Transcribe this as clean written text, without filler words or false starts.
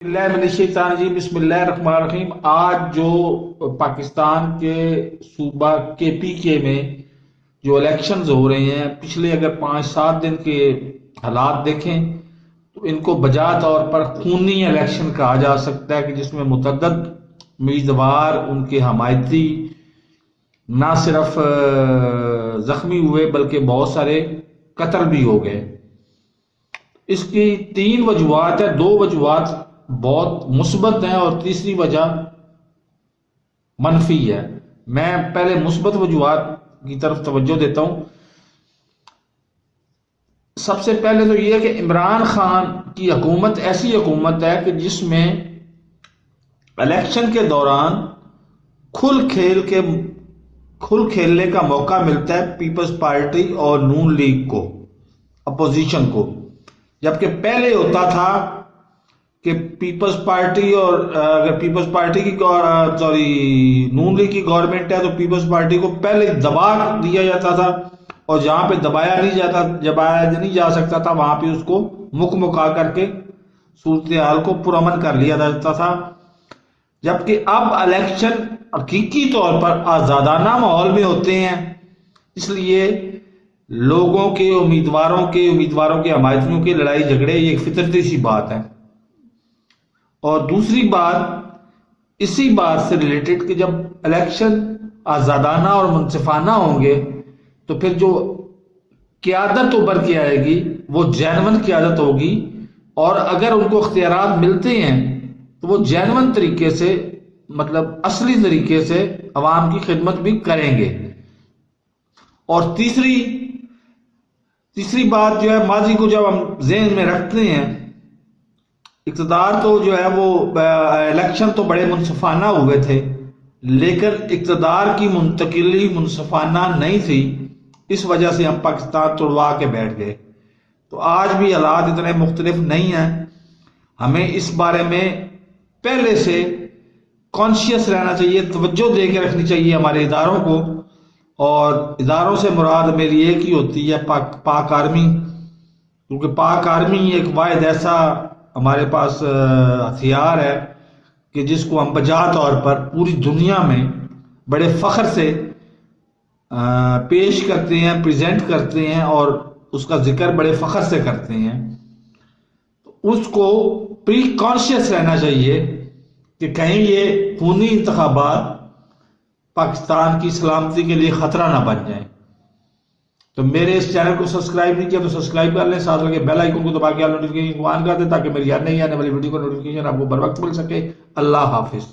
اللہ من الشیطان الرجیم، بسم اللہ الرحمن الرحیم۔ آج جو پاکستان کے صوبہ کے پی کے میں جو الیکشنز ہو رہے ہیں، پچھلے اگر 5-7 دن کے حالات دیکھیں تو ان کو بجا طور پر خونی الیکشن کہا جا سکتا ہے، کہ جس میں متعدد امیدوار، ان کے حمایتی نہ صرف زخمی ہوئے بلکہ بہت سارے قتل بھی ہو گئے۔ اس کی 3 وجوہات ہیں، 2 وجوہات بہت مثبت ہیں اور تیسری وجہ منفی ہے۔ میں پہلے مثبت وجوہات کی طرف توجہ دیتا ہوں۔ سب سے پہلے تو یہ ہے کہ عمران خان کی حکومت ایسی حکومت ہے کہ جس میں الیکشن کے دوران کھل کھیلنے کا موقع ملتا ہے پیپلز پارٹی اور نون لیگ کو، اپوزیشن کو، جبکہ پہلے ہوتا تھا کہ پیپلز پارٹی اور اگر پیپلز پارٹی کی نون لیگ کی گورنمنٹ ہے تو پیپلز پارٹی کو پہلے دبا دیا جاتا تھا، اور جہاں پہ دبایا نہیں جا سکتا تھا وہاں پہ اس کو مکا کر کے صورتحال کو پرامن کر لیا جاتا تھا۔ جبکہ اب الیکشن حقیقی طور پر آزادانہ ماحول میں ہوتے ہیں، اس لیے لوگوں کے امیدواروں کے حمایتیوں کے لڑائی جھگڑے یہ ایک فطرتی سی بات ہے۔ اور دوسری بات اسی بات سے ریلیٹڈ کہ جب الیکشن آزادانہ اور منصفانہ ہوں گے تو پھر جو قیادت ابھر کے آئے گی وہ جینون قیادت ہوگی، اور اگر ان کو اختیارات ملتے ہیں تو وہ جینون طریقے سے، مطلب اصلی طریقے سے عوام کی خدمت بھی کریں گے۔ اور تیسری بات جو ہے، ماضی کو جب ہم ذہن میں رکھتے ہیں، اقتدار تو جو ہے وہ الیکشن تو بڑے منصفانہ ہوئے تھے، لیکن اقتدار کی منتقلی منصفانہ نہیں تھی، اس وجہ سے ہم پاکستان توڑوا کے بیٹھ گئے۔ تو آج بھی حالات اتنے مختلف نہیں ہیں، ہمیں اس بارے میں پہلے سے کانشیس رہنا چاہیے، توجہ دے کے رکھنی چاہیے ہمارے اداروں کو، اور اداروں سے مراد میری ایک ہی ہوتی ہے، پاک آرمی، کیونکہ پاک آرمی ایک واحد ایسا ہمارے پاس ہتھیار ہے کہ جس کو ہم بجا طور پر پوری دنیا میں بڑے فخر سے پیش کرتے ہیں، پریزنٹ کرتے ہیں، اور اس کا ذکر بڑے فخر سے کرتے ہیں۔ تو اس کو پری کانشیس رہنا چاہیے کہ کہیں یہ خونی انتخابات پاکستان کی سلامتی کے لیے خطرہ نہ بن جائیں۔ تو میرے اس چینل کو سبسکرائب نہیں کیا تو سبسکرائب کر لیں، ساتھ لگے بیل آئیکن کو دبا کے نوٹیفیکیشن کو آن کر دیں تاکہ میری ہر نئی آنے والی ویڈیو کا نوٹیفیکیشن آپ کو بر وقت مل سکے۔ اللہ حافظ۔